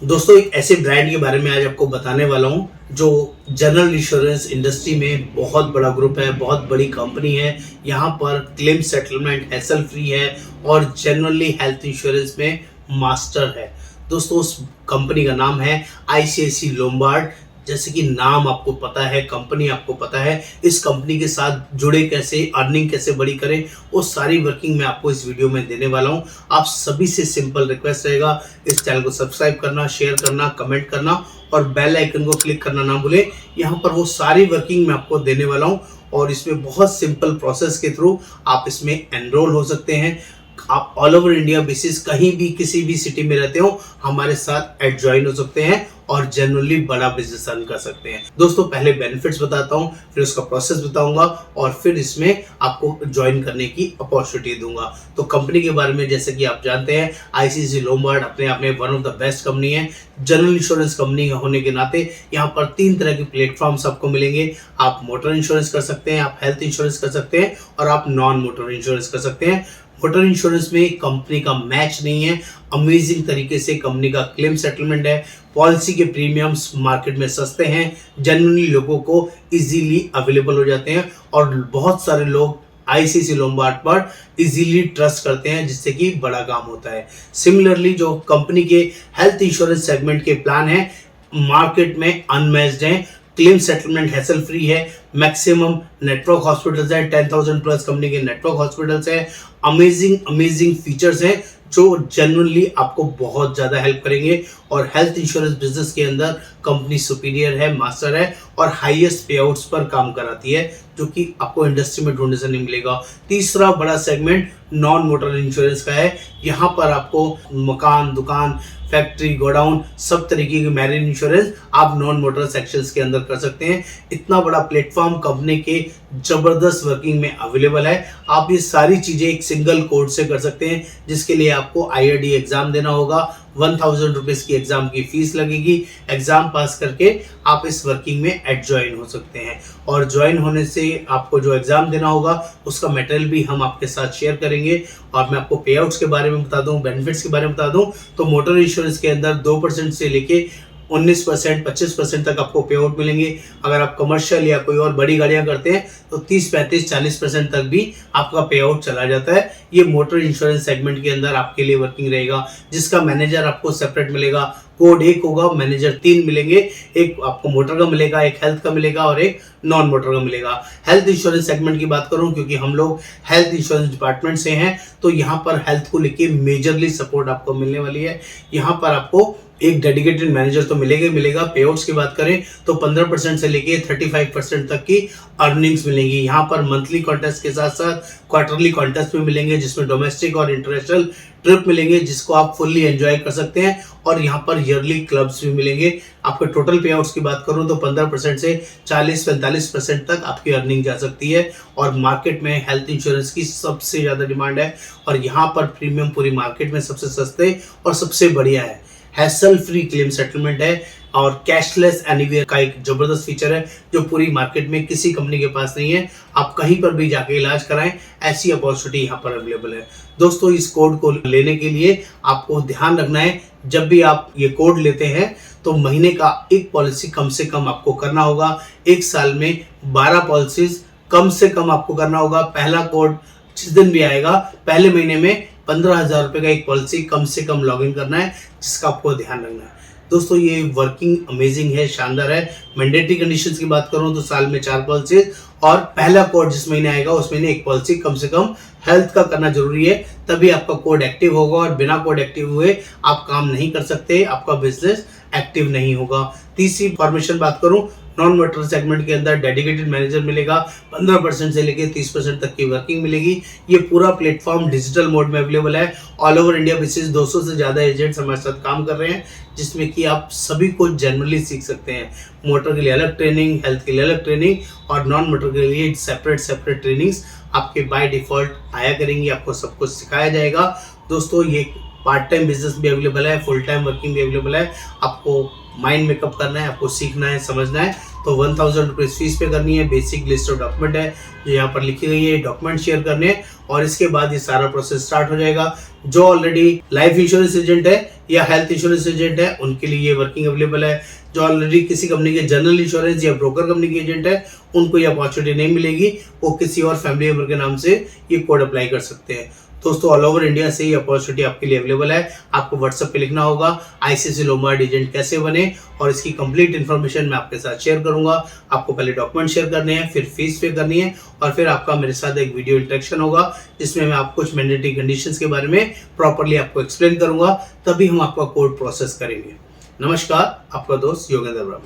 दोस्तों एक ऐसे ब्रांड के बारे में आज आपको बताने वाला हूँ जो जनरल इंश्योरेंस इंडस्ट्री में बहुत बड़ा ग्रुप है, बहुत बड़ी कंपनी है। यहाँ पर क्लेम सेटलमेंट हैसल फ्री है और जनरली हेल्थ इंश्योरेंस में मास्टर है। दोस्तों उस कंपनी का नाम है आईसीआईसी लोम्बार्ड। जैसे कि नाम आपको पता है, कंपनी आपको पता है, इस कंपनी के साथ जुड़े कैसे, अर्निंग कैसे बड़ी करें, वो सारी वर्किंग मैं आपको इस वीडियो में देने वाला हूं। आप सभी से सिंपल रिक्वेस्ट रहेगा, इस चैनल को सब्सक्राइब करना, शेयर करना, कमेंट करना और बेल आइकन को क्लिक करना ना भूलें। यहाँ पर वो सारी वर्किंग मैं आपको देने वाला हूँ और इसमें बहुत सिंपल प्रोसेस के थ्रू आप इसमें एनरोल हो सकते हैं। आप ऑल ओवर इंडिया बेसिस कहीं भी किसी भी सिटी में रहते हो हमारे साथ एड ज्वाइन हो सकते हैं और जनरली बड़ा बिजनेस रन कर सकते हैं। दोस्तों पहले बेनिफिट्स बताता हूं, फिर उसका प्रोसेस बताऊंगा और फिर इसमें आपको ज्वाइन करने की अपॉर्चुनिटी दूंगा। तो कंपनी के बारे में जैसे कि आप जानते हैं, आईसीआईसी लोम्बार्ड अपने आप में one of the best company है। जनरल इंश्योरेंस कंपनी होने के नाते यहाँ पर 3 तरह के प्लेटफॉर्म्स आपको मिलेंगे। आप मोटर इंश्योरेंस कर सकते हैं, आप हेल्थ इंश्योरेंस कर सकते हैं और आप नॉन मोटर इंश्योरेंस कर सकते हैं। मोटर इंश्योरेंस में कंपनी का मैच नहीं है, अमेजिंग तरीके से कंपनी का क्लेम सेटलमेंट है। पॉलिसी के प्रीमियम्स मार्केट में सस्ते हैं, जनरली लोगों को इजीली अवेलेबल हो जाते हैं और बहुत सारे लोग आईसीआईसी लोम्बार्ड पर इजीली ट्रस्ट करते हैं, जिससे कि बड़ा काम होता है। सिमिलरली जो कंपनी के हेल्थ इंश्योरेंस सेगमेंट के प्लान है मार्केट में अनमैच्ड हैं। क्लेम सेटलमेंट हैसल फ्री है, मैक्सिमम नेटवर्क हॉस्पिटल्स है, 10,000 प्लस कंपनी के नेटवर्क हॉस्पिटल्स है। अमेजिंग फीचर्स हैं जो जनरली आपको बहुत ज़्यादा हेल्प करेंगे और हेल्थ इंश्योरेंस बिजनेस के अंदर कंपनी सुपीरियर है, मास्टर है और हाईएस्ट पे आउट्स पर काम कराती है, जो कि आपको इंडस्ट्री में ढूंढने से नहीं मिलेगा। तीसरा बड़ा सेगमेंट नॉन मोटर इंश्योरेंस का है। यहाँ पर आपको मकान, दुकान, फैक्ट्री, गोडाउन, सब तरीके की मैरिन इंश्योरेंस आप नॉन मोटर सेक्शंस के अंदर कर सकते हैं। इतना बड़ा प्लेटफॉर्म कंपनी के जबरदस्त वर्किंग में अवेलेबल है। आप ये सारी चीज़ें एक सिंगल कोड से कर सकते हैं, जिसके लिए आपको आईआरडी एग्जाम देना होगा। 1000 रुपीज़ की एग्जाम की फीस लगेगी। एग्जाम पास करके आप इस वर्किंग में एड ज्वाइन हो सकते हैं और ज्वाइन होने से आपको जो एग्जाम देना होगा उसका मटेरियल भी हम आपके साथ शेयर करेंगे। और मैं आपको पे आउट्स के बारे में बता दूं, बेनिफिट्स के बारे में बता दूं, तो मोटर इंश्योरेंस के अंदर 2% से लेके 19%, 25% तक आपको पे आउट मिलेंगे। अगर आप कमर्शियल या कोई और बड़ी गाड़ियां करते हैं तो 30, 35, 40% तक भी आपका पे आउट चला जाता है। ये मोटर इंश्योरेंस सेगमेंट के अंदर आपके लिए वर्किंग रहेगा, जिसका मैनेजर आपको सेपरेट मिलेगा। कोड 1 होगा, मैनेजर 3 मिलेंगे, एक आपको मोटर का मिलेगा, एक हेल्थ का मिलेगा और एक नॉन मोटर का मिलेगा। हेल्थ इंश्योरेंस सेगमेंट की बात करूं, क्योंकि हम लोग हेल्थ इंश्योरेंस डिपार्टमेंट से हैं, तो यहाँ पर हेल्थ को लेके मेजरली सपोर्ट आपको मिलने वाली है। यहाँ पर आपको एक डेडिकेटेड मैनेजर तो मिलेगा। पे आउट्स की बात करें तो 15% से लेके 35% तक की अर्निंग्स मिलेंगी। यहाँ पर मंथली कॉन्टेस्ट के साथ साथ क्वार्टरली कॉन्टेस्ट भी मिलेंगे, जिसमें डोमेस्टिक और इंटरनेशनल ट्रिप मिलेंगे, जिसको आप फुल्ली एंजॉय कर सकते हैं। और यहाँ पर ईयरली क्लब्स भी मिलेंगे। आपके टोटल पे आउट्स की बात करूँ तो 15% से 40-45% तक आपकी अर्निंग जा सकती है। और मार्केट में हेल्थ इंश्योरेंस की सबसे ज़्यादा डिमांड है और यहाँ पर प्रीमियम पूरी मार्केट में सबसे सस्ते और सबसे बढ़िया है। हैसल फ्री क्लेम सेटलमेंट है और कैशलेस एनीवेयर का एक जबरदस्त फीचर है जो पूरी मार्केट में किसी कंपनी के पास नहीं है। आप कहीं पर भी जाके इलाज कराएं, ऐसी अपॉर्चुनिटी यहाँ पर अवेलेबल है। दोस्तों इस कोड को लेने के लिए आपको ध्यान रखना है, जब भी आप ये कोड लेते हैं तो महीने का एक पॉलिसी कम से कम आपको करना होगा। एक साल में 12 पॉलिसीज कम से कम आपको करना होगा। पहला कोड जिस दिन भी आएगा, पहले महीने में 15,000 रुपये का एक पॉलिसी कम से कम लॉगिन करना है, जिसका आपको ध्यान रखना है। दोस्तों ये वर्किंग अमेजिंग है, शानदार है। मैंडेटरी कंडीशंस की बात करूं तो साल में 4 पॉलिसी और पहला कोड जिस महीने आएगा उस महीने एक पॉलिसी कम से कम हेल्थ का करना जरूरी है, तभी आपका कोड एक्टिव होगा। और बिना कोड एक्टिव हुए आप काम नहीं कर सकते, आपका बिजनेस एक्टिव नहीं होगा। तीसरी फॉर्मेशन बात करूं, नॉन मोटर सेगमेंट के अंदर डेडिकेटेड मैनेजर मिलेगा। 15% से लेकर 30% तक की वर्किंग मिलेगी। ये पूरा प्लेटफॉर्म डिजिटल मोड में अवेलेबल है। ऑल ओवर इंडिया बेसिस 200 से ज़्यादा एजेंट्स हमारे साथ काम कर रहे हैं, जिसमें कि आप सभी को जनरली सीख सकते हैं। मोटर के लिए अलग ट्रेनिंग, हेल्थ के लिए अलग ट्रेनिंग और नॉन मोटर के लिए सेपरेट ट्रेनिंग्स आपके बाय डिफॉल्ट आया करेंगी। आपको सब कुछ सिखाया जाएगा। दोस्तों ये पार्ट टाइम बिजनेस भी अवेलेबल है, फुल टाइम वर्किंग भी अवेलेबल है। आपको माइंड मेकअप करना है, आपको सीखना है, समझना है तो 1000 रुपीज़ फीस पे करनी है। बेसिक लिस्ट ऑफ डॉक्यूमेंट है जो यहाँ पर लिखी गई है, डॉक्यूमेंट शेयर करने हैं और इसके बाद ये सारा प्रोसेस स्टार्ट हो जाएगा। जो ऑलरेडी लाइफ इंश्योरेंस एजेंट है या हेल्थ इंश्योरेंस एजेंट है उनके लिए ये वर्किंग अवेलेबल है। जो ऑलरेडी किसी कंपनी के जनरल इंश्योरेंस या ब्रोकर कंपनी के एजेंट है उनको ये अपॉर्चुनिटी नहीं मिलेगी, वो किसी और फैमिली मेंबर के नाम से ये कोड अप्लाई कर सकते हैं। दोस्तों ऑल ओवर इंडिया से ये अपॉर्चुनिटी आपके लिए अवेलेबल है। आपको व्हाट्सएप पे लिखना होगा आईसीआईसीआई लोम्बार्ड एजेंट कैसे बने, और इसकी कंप्लीट इन्फॉर्मेशन मैं आपके साथ शेयर करूंगा। आपको पहले डॉक्यूमेंट शेयर करने हैं, फिर फीस पे करनी है, और फिर आपका मेरे साथ एक वीडियो इंटरेक्शन होगा जिसमें मैं आपको कुछ मैंडेटरी कंडीशंस के बारे में प्रॉपर्ली आपको एक्सप्लेन करूंगा, तभी हम आपका कोड प्रोसेस करेंगे। नमस्कार, आपका दोस्त योगेंद्र वर्मा।